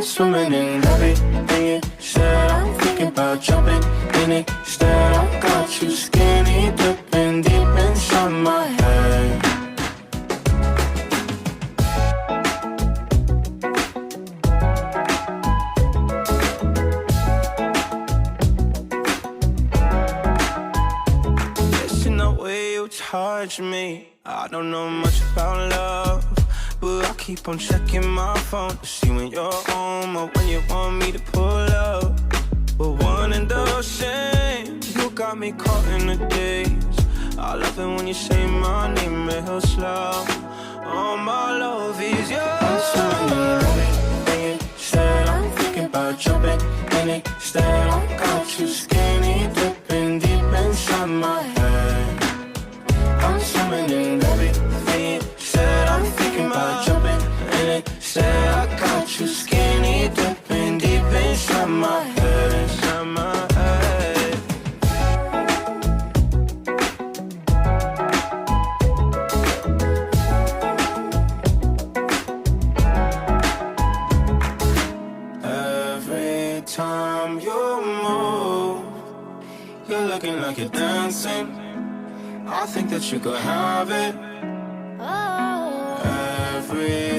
I'm swimming in everything you said. I'm thinking about jumping in it instead. I got you skinny dipping deep inside my head. Listen the way you touch me. I don't know much about love, but I keep on checking my phone to see when you're home or when you want me to pull up. But one and the same, you got me caught in the days. I love it when you say my name real slow. All my love is yours. I'm swimming everything you said. I'm thinking about jumping in it instead. I got you skinny dipping deep inside my head. I'm swimming in everything you said. I'm thinking about jumping in it instead. I got you skinny dipping deep inside my head, inside my head. Every time you move, you're looking like you're dancing. I think that you could have it. Every